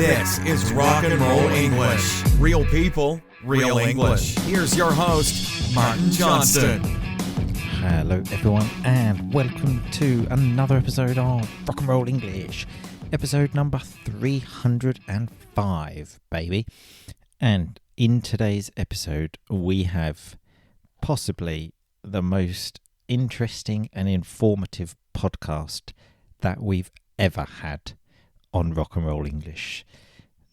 This is Rock and Roll English. Real people, real English. Here's your host, Martin Johnston. Hello everyone and welcome to another episode of Rock and Roll English. Episode number 305, baby. And in today's episode we have possibly the most interesting and informative podcast that we've ever had on Rock and Roll English.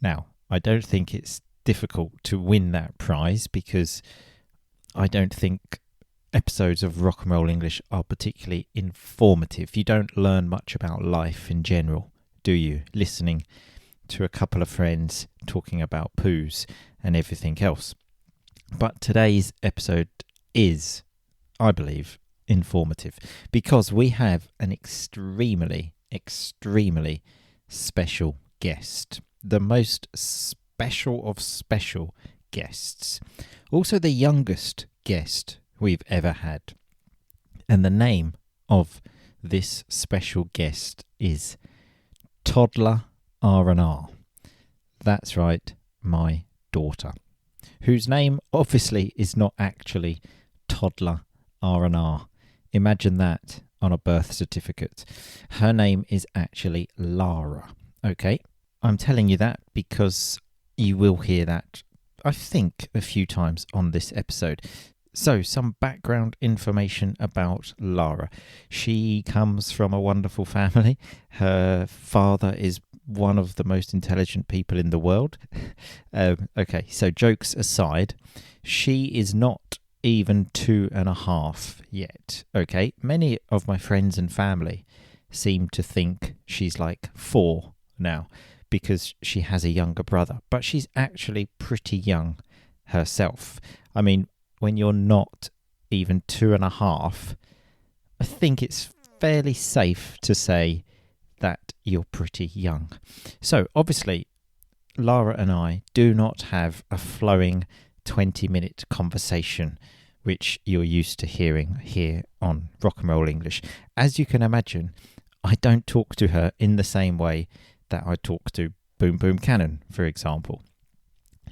Now, I don't think it's difficult to win that prize because I don't think episodes of Rock and Roll English are particularly informative. You don't learn much about life in general, do you? Listening to a couple of friends talking about poos and everything else. But today's episode is, I believe, informative because we have an extremely special guest, the most special of special guests, also the youngest guest we've ever had. And the name of this special guest is Toddler RnR. That's right, my daughter, whose name obviously is not actually Toddler RnR. Imagine that on a birth certificate. Her name is actually Lara. Okay, I'm telling you that because you will hear that, I think, a few times on this episode. So, some background information about Lara. She comes from a wonderful family. Her father is one of the most intelligent people in the world. Okay, so jokes aside, she is not even 2.5 yet. Okay, many of my friends and family seem to think she's like 4 now because she has a younger brother, but she's actually pretty young herself. I mean, when you're not even 2.5, I think it's fairly safe to say that you're pretty young. So obviously Lara and I do not have a flowing 20-minute conversation which you're used to hearing here on Rock and Roll English. As you can imagine, I don't talk to her in the same way that I talk to Boom Boom Cannon, for example.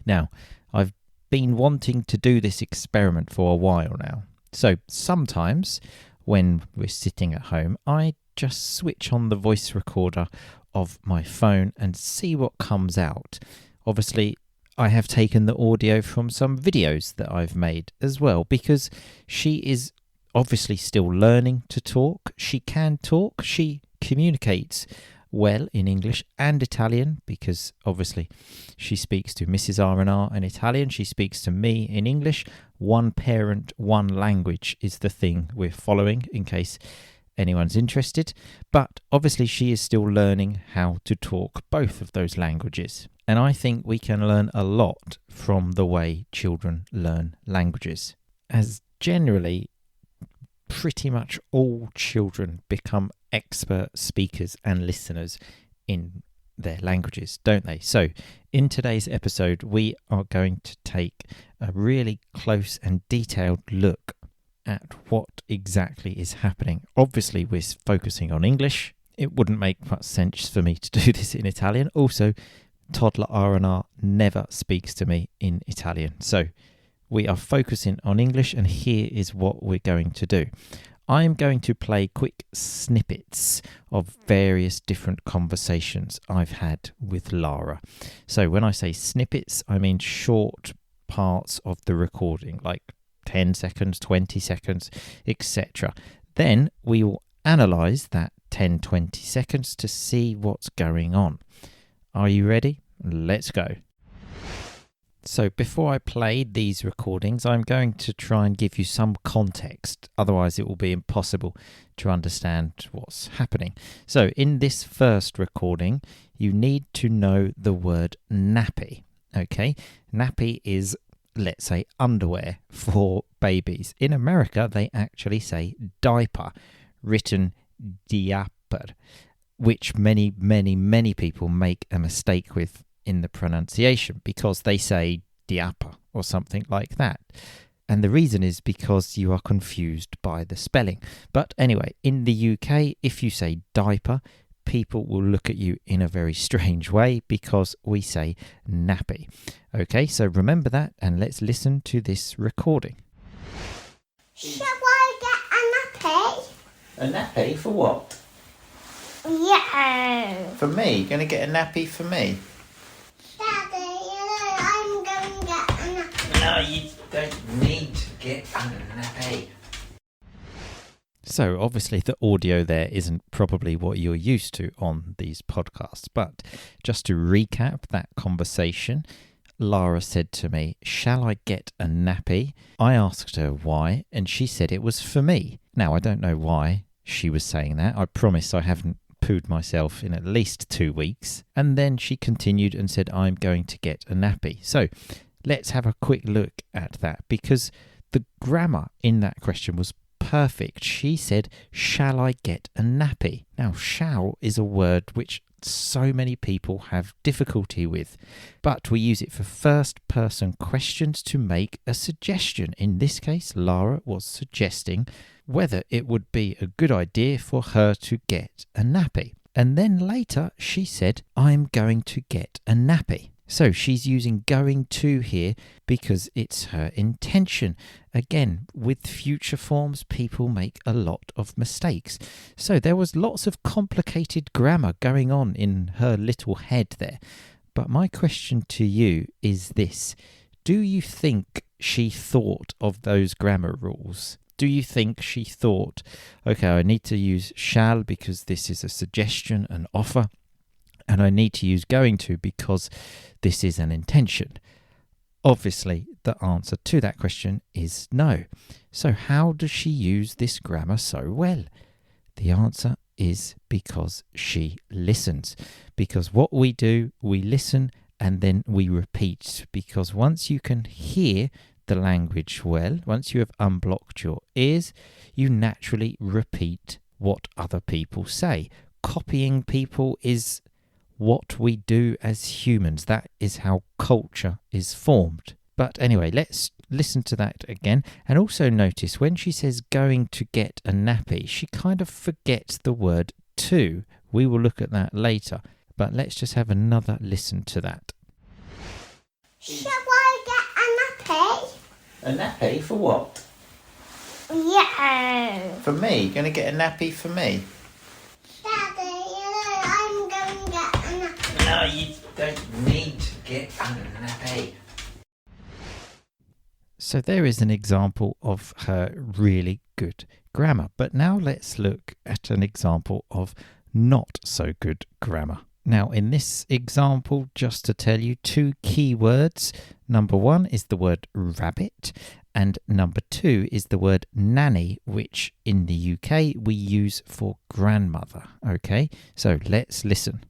Now, I've been wanting to do this experiment for a while now. So sometimes when we're sitting at home, I just switch on the voice recorder of my phone and see what comes out. Obviously, I have taken the audio from some videos that I've made as well because she is obviously still learning to talk. She can talk. She communicates well in English and Italian because obviously she speaks to Mrs. RnR in Italian. She speaks to me in English. One parent, one language is the thing we're following in case anyone's interested. But obviously she is still learning how to talk both of those languages. And I think we can learn a lot from the way children learn languages, as generally pretty much all children become expert speakers and listeners in their languages, don't they? So in today's episode, we are going to take a really close and detailed look at what exactly is happening. Obviously, we're focusing on English. It wouldn't make much sense for me to do this in Italian. Also, Toddler RnR never speaks to me in Italian. So we are focusing on English, and here is what we're going to do. I'm going to play quick snippets of various different conversations I've had with Lara. So when I say snippets, I mean short parts of the recording, like 10 seconds, 20 seconds, etc. Then we will analyse that 10-20 seconds to see what's going on. Are you ready? Let's go. So before I play these recordings, I'm going to try and give you some context. Otherwise, it will be impossible to understand what's happening. So in this first recording, you need to know the word nappy. Okay? Nappy is, let's say, underwear for babies. In America, they actually say diaper, written diaper, which many people make a mistake with in the pronunciation because they say diaper or something like that. And the reason is because you are confused by the spelling. But anyway, in the UK, if you say diaper, people will look at you in a very strange way because we say nappy. Okay, so remember that, and let's listen to this recording. Shall I get a nappy? A nappy for what? Yeah. For me? You're going to get a nappy for me? Daddy, I'm going to get a nappy. No, you don't need to get a nappy. So obviously the audio there isn't probably what you're used to on these podcasts, but just to recap that conversation, Lara said to me, "Shall I get a nappy?" I asked her why, and she said it was for me. Now, I don't know why she was saying that. I promise I haven't pooed myself in at least 2 weeks. And then she continued and said, "I'm going to get a nappy." So let's have a quick look at that, because the grammar in that question was perfect. She said, "Shall I get a nappy?" Now, shall is a word which so many people have difficulty with, but we use it for first person questions to make a suggestion. In this case, Lara was suggesting whether it would be a good idea for her to get a nappy. And then later she said, "I'm going to get a nappy." So she's using going to here because it's her intention. Again, with future forms, people make a lot of mistakes. So there was lots of complicated grammar going on in her little head there. But my question to you is this. Do you think she thought of those grammar rules? Do you think she thought, okay, I need to use shall because this is a suggestion, an offer, and I need to use going to because this is an intention? Obviously, the answer to that question is no. So how does she use this grammar so well? The answer is because she listens. Because what we do, we listen and then we repeat. Because once you can hear the language well, once you have unblocked your ears, you naturally repeat what other people say. Copying people is what we do as humans. That is how culture is formed. But anyway, let's listen to that again. And also notice when she says going to get a nappy, she kind of forgets the word to. We will look at that later. But let's just have another listen to that. Shall I get a nappy? A nappy for what? Yeah. For me? You're going to get a nappy for me? Daddy, I'm going to get a nappy. No, you don't need to get a nappy. So there is an example of her really good grammar. But now let's look at an example of not so good grammar. Now, in this example, just to tell you 2 key words. Number 1 is the word rabbit, and number 2 is the word nanny, which in the UK we use for grandmother. Okay, so let's listen.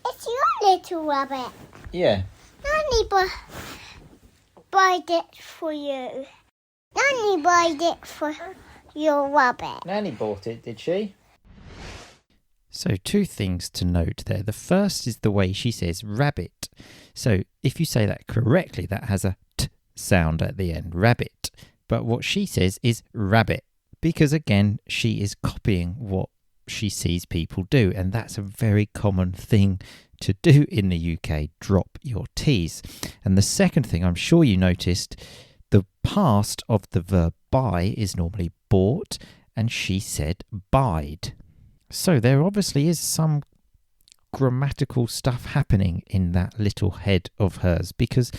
It's your little rabbit. Yeah. Nanny bought it for you. Nanny bought it for your rabbit. Nanny bought it, did she? So 2 things to note there. The first is the way she says rabbit. So if you say that correctly, that has a t sound at the end, rabbit. But what she says is rabbit, because again, she is copying what she sees people do. And that's a very common thing to do in the UK, drop your T's. And the second thing, I'm sure you noticed, the past of the verb buy is normally bought, and she said buyed. So there obviously is some grammatical stuff happening in that little head of hers, because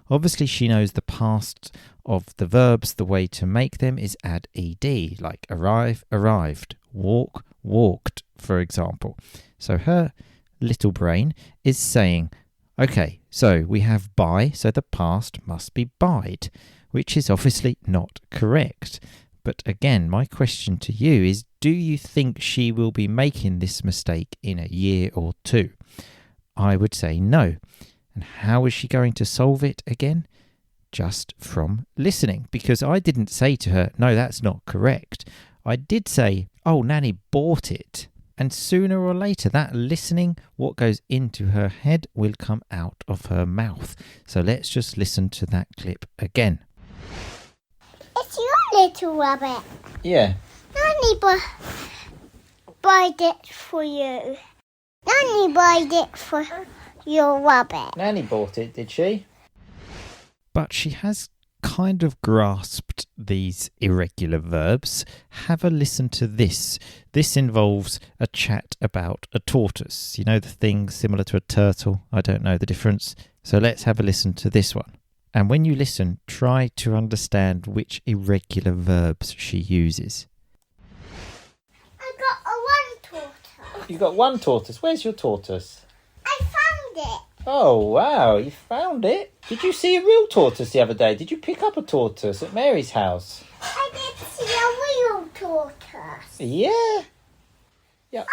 obviously she knows the past of the verbs. The way to make them is add ed, like arrive, arrived, walk, walked, for example. So her little brain is saying, okay, so we have buy, so the past must be buyed, which is obviously not correct. But again, my question to you is, do you think she will be making this mistake in a year or 2? I would say no. And how is she going to solve it again? Just from listening. Because I didn't say to her, no, that's not correct. I did say, oh, Nanny bought it. And sooner or later, that listening, what goes into her head, will come out of her mouth. So let's just listen to that clip again. It's your little rabbit. Yeah. Nanny bought it for you. Nanny bought it for your rabbit. Nanny bought it, did she? But she has kind of grasped these irregular verbs. Have a listen to this. This involves a chat about a tortoise. You know, the thing similar to a turtle? I don't know the difference. So let's have a listen to this one. And when you listen, try to understand which irregular verbs she uses. I got one tortoise. You got one tortoise. Where's your tortoise? I found it. Oh, wow, you found it. Did you see a real tortoise the other day? Did you pick up a tortoise at Mary's house? I did see a real tortoise. Yeah. Yep.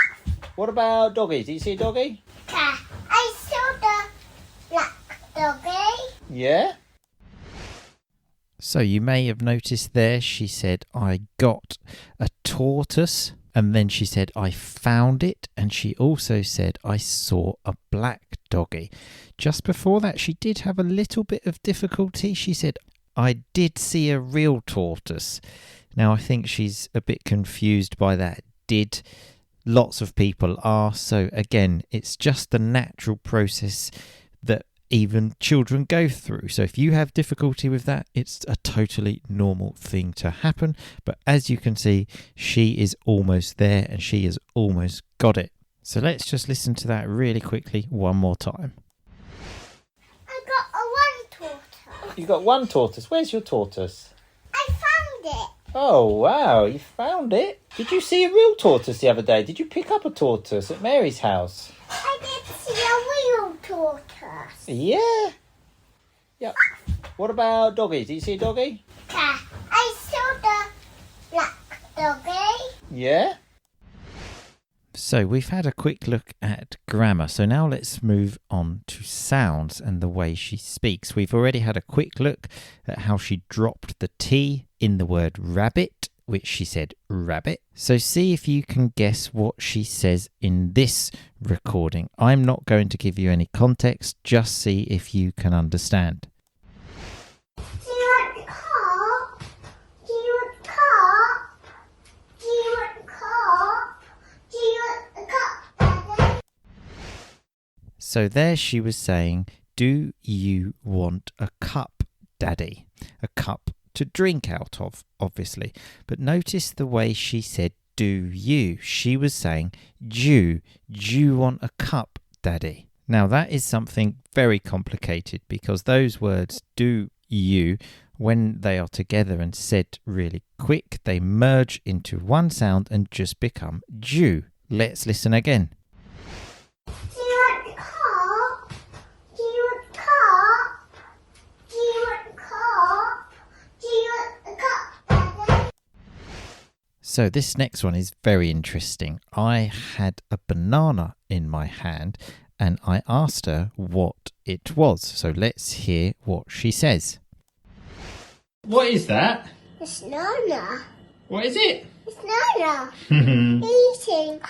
What about doggy? Did you see a doggy? Yeah, I saw the black doggy. Yeah. So you may have noticed there she said, I got a tortoise. And then she said, I found it. And she also said, I saw a black doggy. Just before that, she did have a little bit of difficulty. She said, I did see a real tortoise. Now, I think she's a bit confused by that. Did. Lots of people are. So again, it's just the natural process that even children go through. So if you have difficulty with that, it's a totally normal thing to happen. But as you can see, she is almost there and she has almost got it. So let's just listen to that really quickly one more time. I got one tortoise. You got one tortoise. Where's your tortoise? I found it. Oh, wow, you found it. Did you see a real tortoise the other day? Did you pick up a tortoise at Mary's house? I did see a real tortoise. Yeah. Yep. What about doggy? Did you see a doggy? Yeah, I saw the black doggy. Yeah. So we've had a quick look at grammar. So now let's move on to sounds and the way she speaks. We've already had a quick look at how she dropped the T in the word rabbit, which she said rabbit. So see if you can guess what she says in this recording. I'm not going to give you any context, just see if you can understand. Do you want cop? Do you want cop? Do you want cop? Do you want cop, Daddy? So there she was saying, do you want a cup, Daddy? A cup to drink out of, obviously. But notice the way she said, do you? She was saying, do you want a cup, Daddy? Now that is something very complicated because those words, do you, when they are together and said really quick, they merge into one sound and just become do. Let's listen again. Do you want cop? Do you want cop? Do you want cop? Do you want a cup, Daddy? So this next one is very interesting. I had a banana in my hand and I asked her what it was. So let's hear what she says. What is that? It's Nana. What is it? It's Nana. Eating.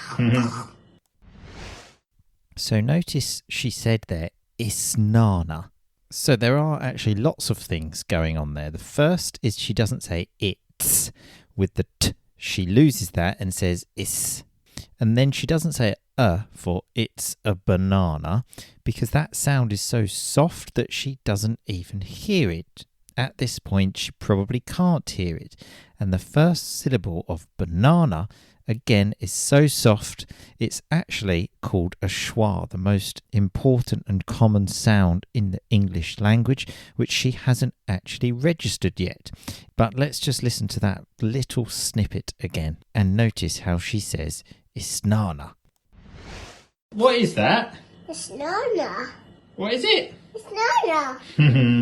So notice she said there, isnana. So there are actually lots of things going on there. The first is she doesn't say it's with the t. She loses that and says is. And then she doesn't say for it's a banana because that sound is so soft that she doesn't even hear it. At this point, she probably can't hear it. And the first syllable of banana, again, is so soft, it's actually called a schwa, the most important and common sound in the English language, which she hasn't actually registered yet. But let's just listen to that little snippet again and notice how she says isnana. What is that? It's Nana. What is it? It's Nana.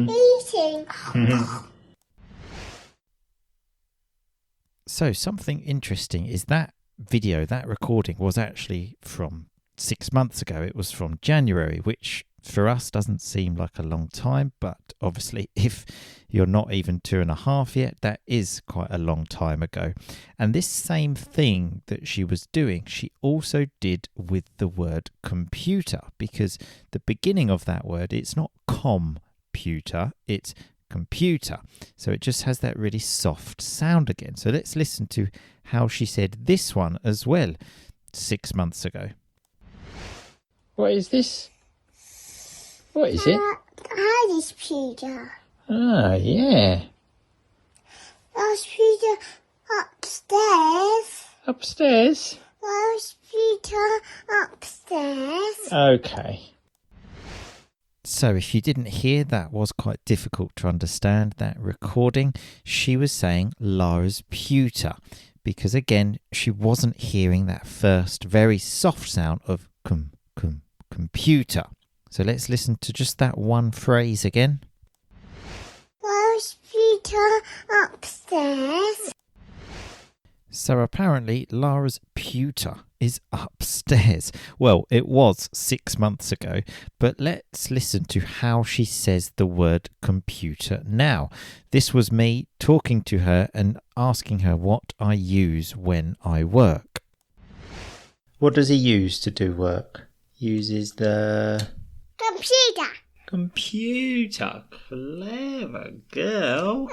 Eating. So something interesting is that video, that recording was actually from 6 months ago. It was from January, which for us doesn't seem like a long time, but obviously if you're not even 2.5 yet, that is quite a long time ago. And this same thing that she was doing, she also did with the word computer, because the beginning of that word, it's not computer, it's computer. So it just has that really soft sound again. So let's listen to how she said this one as well. 6 months ago. What is this? What is it? Daddy's Peter. Ah, yeah. There's Peter upstairs. Upstairs? There's Peter upstairs. Okay. So if you didn't hear, that was quite difficult to understand, that recording. She was saying Lara's pewter because, again, she wasn't hearing that first very soft sound of computer. So let's listen to just that one phrase again. There's Peter upstairs. So apparently Lara's pewter is upstairs. Well, it was 6 months ago, but let's listen to how she says the word computer now. This was me talking to her and asking her what I use when I work. What does he use to do work? Uses the... Computer. Computer. Clever girl.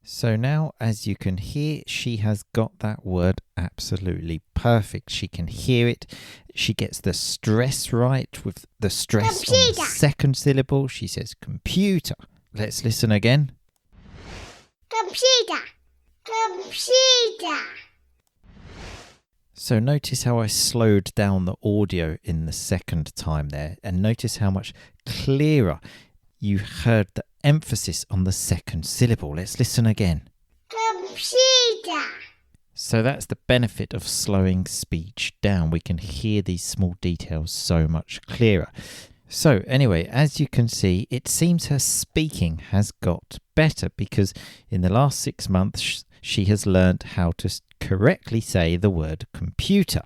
So now, as you can hear, she has got that word absolutely perfect. She can hear it. She gets the stress right with the stress on the second syllable. She says computer. Let's listen again. Computer. Computer. So notice how I slowed down the audio in the second time there, and notice how much clearer you heard the emphasis on the second syllable. Let's listen again. Computer. So that's the benefit of slowing speech down. We can hear these small details so much clearer. So anyway, as you can see, it seems her speaking has got better because in the last 6 months she has learned how to correctly say the word computer.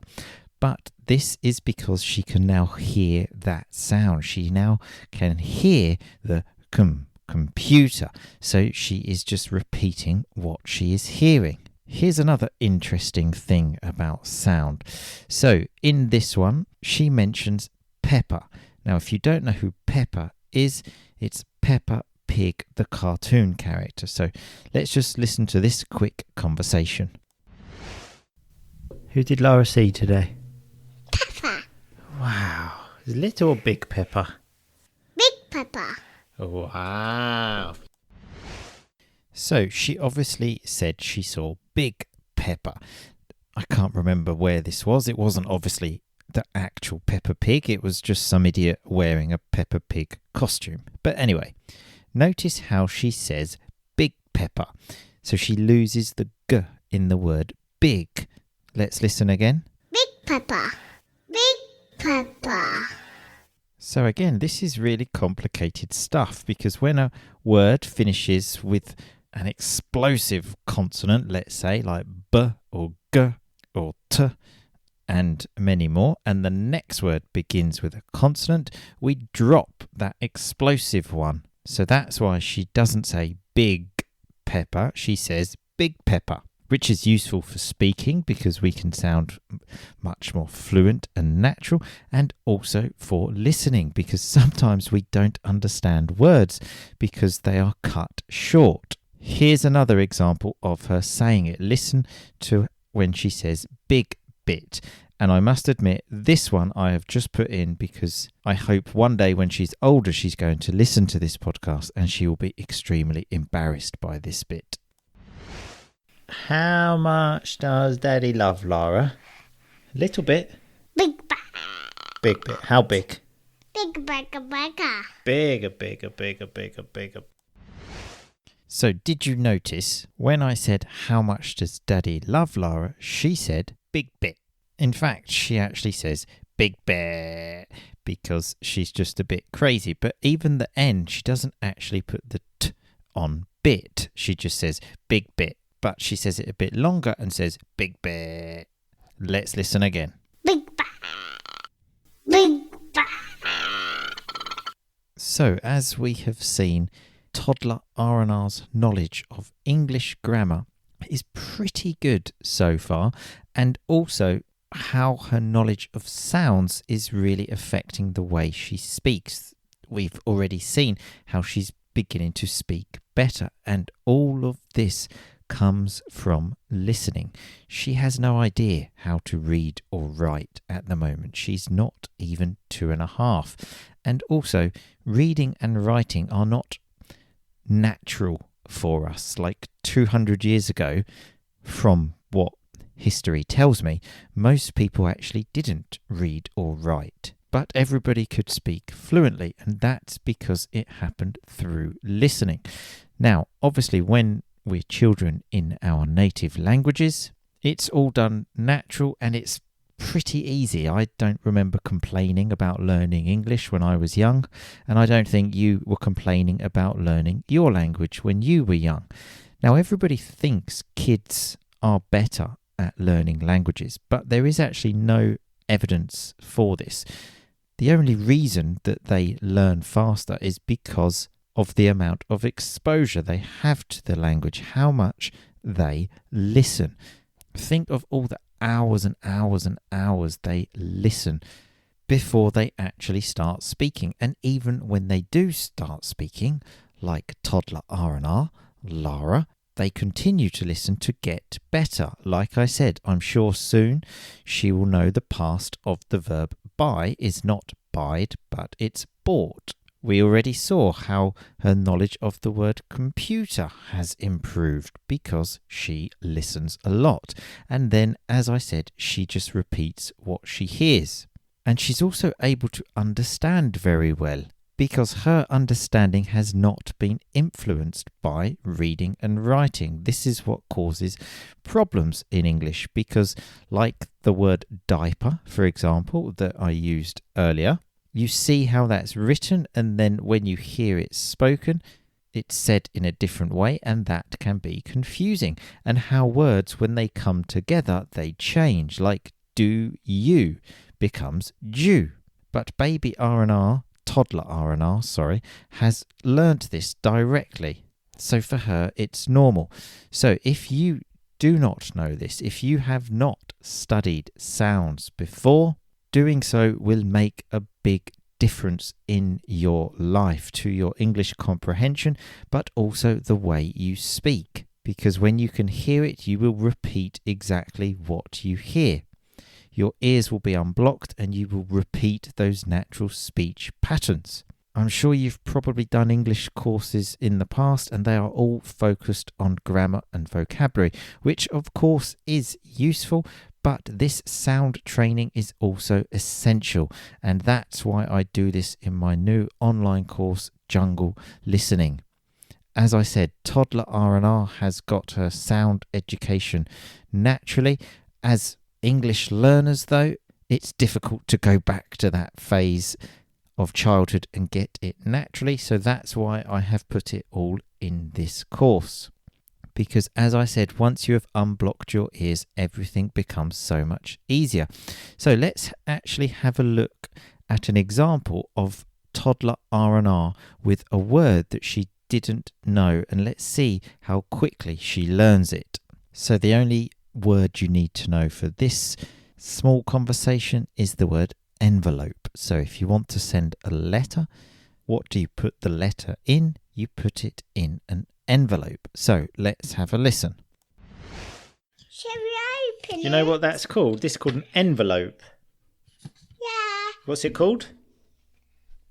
But this is because she can now hear that sound. She now can hear the computer. So she is just repeating what she is hearing. Here's another interesting thing about sound. So in this one, she mentions Peppa. Now, if you don't know who Peppa is, it's Peppa Pig, the cartoon character. So let's just listen to this quick conversation. Who did Lara see today? Peppa. Wow. Is little or big Peppa? Big Peppa. Wow. So she obviously said she saw Big Peppa. I can't remember where this was. It wasn't obviously the actual Peppa Pig. It was just some idiot wearing a Peppa Pig costume. But anyway, notice how she says Big Peppa. So she loses the G in the word big. Let's listen again. Big Peppa. Big Peppa. So again, this is really complicated stuff because when a word finishes with an explosive consonant, let's say like B or G or T and many more, and the next word begins with a consonant, we drop that explosive one. So that's why she doesn't say Big Peppa, she says Big Peppa, which is useful for speaking because we can sound much more fluent and natural, and also for listening because sometimes we don't understand words because they are cut short. Here's another example of her saying it. Listen to when she says big bit. And I must admit, this one I have just put in because I hope one day when she's older, she's going to listen to this podcast and she will be extremely embarrassed by this bit. How much does Daddy love Lara? A little bit. Big Big bit. How big? Big Bigger. Bigger, bigger, bigger, bigger, bigger. So did you notice when I said how much does Daddy love Lara, she said big bit. In fact, she actually says big bit because she's just a bit crazy. But even the N, she doesn't actually put the T on bit. She just says big bit. But she says it a bit longer and says big bit. Let's listen again. Big Big So as we have seen, Toddler RnR's knowledge of English grammar is pretty good so far, and also how her knowledge of sounds is really affecting the way she speaks. We've already seen how she's beginning to speak better, and all of this comes from listening. She has no idea how to read or write at the moment. She's not even 2.5. And also, reading and writing are not natural for us. Like 200 years ago, from what history tells me, most people actually didn't read or write. But everybody could speak fluently, and that's because it happened through listening. Now, obviously, when we're children in our native languages, it's all done natural and it's pretty easy. I don't remember complaining about learning English when I was young, and I don't think you were complaining about learning your language when you were young. Now, everybody thinks kids are better at learning languages, but there is actually no evidence for this. The only reason that they learn faster is because of the amount of exposure they have to the language, how much they listen. Think of all the hours and hours and hours they listen before they actually start speaking. And even when they do start speaking, like Toddler RnR, Lara, they continue to listen to get better. Like I said, I'm sure soon she will know the past of the verb buy is not buyed, but it's bought. We already saw how her knowledge of the word computer has improved because she listens a lot. And then, as I said, she just repeats what she hears. And she's also able to understand very well, because her understanding has not been influenced by reading and writing. This is what causes problems in English, because like the word diaper, for example, that I used earlier, you see how that's written, and then when you hear it spoken, it's said in a different way, and that can be confusing. And how words, when they come together, they change, like do you becomes do. But baby RnR, Toddler RnR, has learnt this directly. So for her, it's normal. So if you do not know this, if you have not studied sounds before, doing so will make a big difference in your life, to your English comprehension, but also the way you speak. Because when you can hear it, you will repeat exactly what you hear. Your ears will be unblocked and you will repeat those natural speech patterns. I'm sure you've probably done English courses in the past, and they are all focused on grammar and vocabulary, which of course is useful, but this sound training is also essential, and that's why I do this in my new online course, Jungle Listening. As I said, Toddler RnR has got her sound education naturally. As English learners, though, it's difficult to go back to that phase of childhood and get it naturally, so that's why I have put it all in this course. Because as I said, once you have unblocked your ears, everything becomes so much easier. So let's actually have a look at an example of Toddler RnR with a word that she didn't know, and let's see how quickly she learns it. So the only word you need to know for this small conversation is the word envelope. So if you want to send a letter, what do you put the letter in? You put it in an envelope. So let's have a listen. Shall we open it? You know what that's called? This is called an envelope. Yeah. What's it called?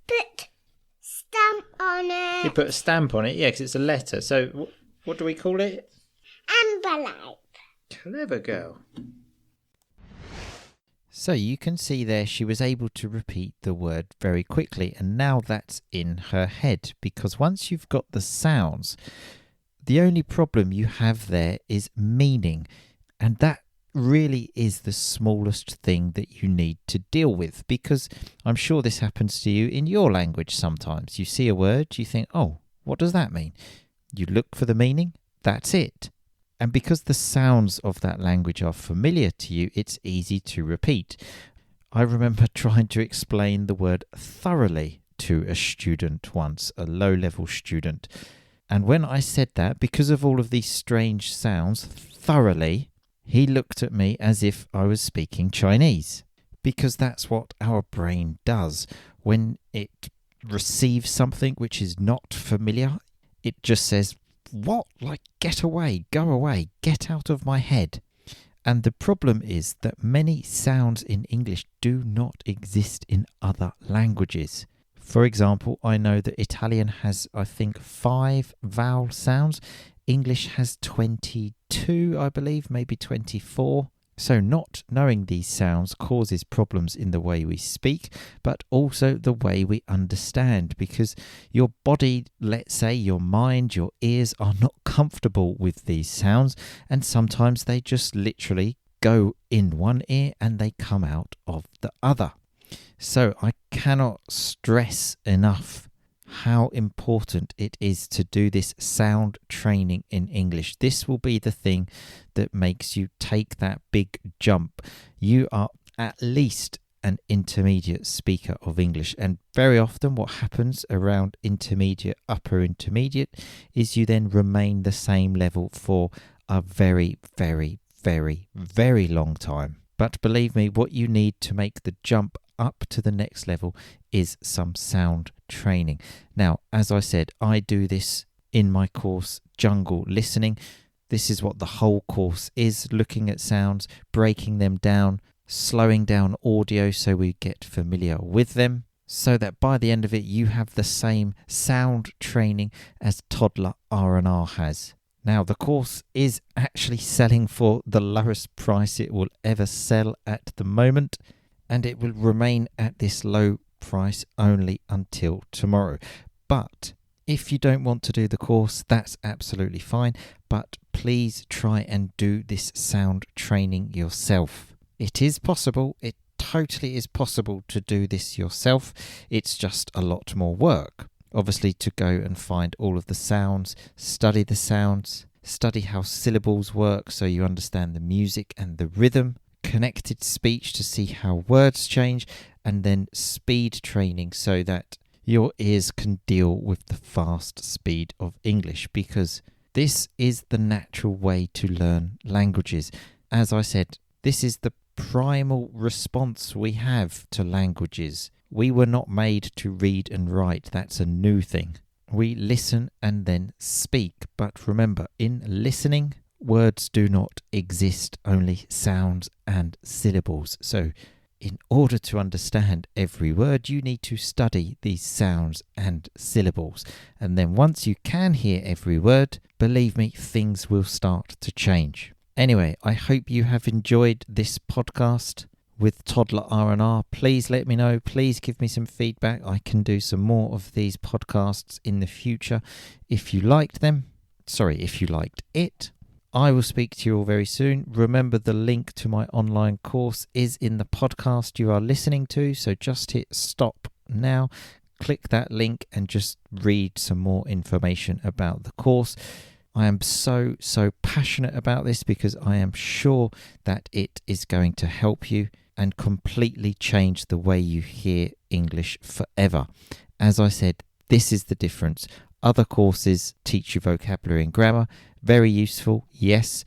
Put stamp on it. You put a stamp on it, yeah, because it's a letter. So what do we call it? Envelope. Clever girl. So you can see there she was able to repeat the word very quickly, and now that's in her head, because once you've got the sounds, the only problem you have there is meaning, and that really is the smallest thing that you need to deal with, because I'm sure this happens to you in your language sometimes. You see a word, you think, oh, what does that mean? You look for the meaning, that's it. And because the sounds of that language are familiar to you, it's easy to repeat. I remember trying to explain the word thoroughly to a student once, a low-level student. And when I said that, because of all of these strange sounds, thoroughly, he looked at me as if I was speaking Chinese. Because that's what our brain does. When it receives something which is not familiar, it just says what? Like, get away, go away, get out of my head. And the problem is that many sounds in English do not exist in other languages. For example, I know that Italian has, I think, 5 vowel sounds. English has 22, I believe, maybe 24. So not knowing these sounds causes problems in the way we speak, but also the way we understand, because your body, let's say your mind, your ears are not comfortable with these sounds, and sometimes they just literally go in one ear and they come out of the other. So I cannot stress enough how important it is to do this sound training in English. This will be the thing that makes you take that big jump. You are at least an intermediate speaker of English, and very often what happens around intermediate, upper intermediate, is you then remain the same level for a very, very, very, very long time. But believe me, what you need to make the jump up to the next level is some sound training. Now, as I said, I do this in my course, Jungle Listening. This is what the whole course is, looking at sounds, breaking them down, slowing down audio so we get familiar with them, so that by the end of it you have the same sound training as Toddler RnR has. Now, the course is actually selling for the lowest price it will ever sell at the moment, and it will remain at this low price only until tomorrow. But if you don't want to do the course, that's absolutely fine, but please try and do this sound training yourself. It is possible, it totally is possible to do this yourself. It's just a lot more work. Obviously, to go and find all of the sounds, study the sounds, study how syllables work so you understand the music and the rhythm, connected speech to see how words change, and then speed training so that your ears can deal with the fast speed of English, because this is the natural way to learn languages. As I said, this is the primal response we have to languages. We were not made to read and write. That's a new thing. We listen and then speak. But remember, in listening, words do not exist, only sounds and syllables. So in order to understand every word, you need to study these sounds and syllables. And then once you can hear every word, believe me, things will start to change. Anyway, I hope you have enjoyed this podcast with Toddler RnR. Please let me know. Please give me some feedback. I can do some more of these podcasts in the future if you liked them. If you liked it. I will speak to you all very soon. Remember, the link to my online course is in the podcast you are listening to, so just hit stop now, click that link and just read some more information about the course. I am so passionate about this because I am sure that it is going to help you and completely change the way you hear English forever. As I said, this is the difference. Other courses teach you vocabulary and grammar. Very useful, yes,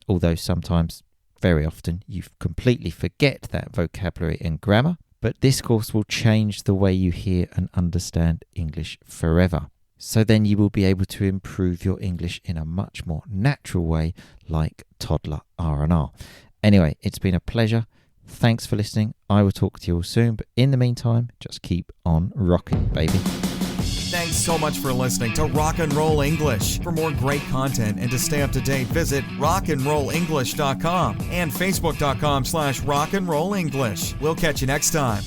although sometimes, very often, you completely forget that vocabulary and grammar. But this course will change the way you hear and understand English forever. So then you will be able to improve your English in a much more natural way, like Toddler RnR. Anyway, it's been a pleasure. Thanks for listening. I will talk to you all soon, but in the meantime, just keep on rocking, baby. Thanks so much for listening to Rock and Roll English. For more great content and to stay up to date, visit rockandrollenglish.com and facebook.com/rockandrollenglish. We'll catch you next time.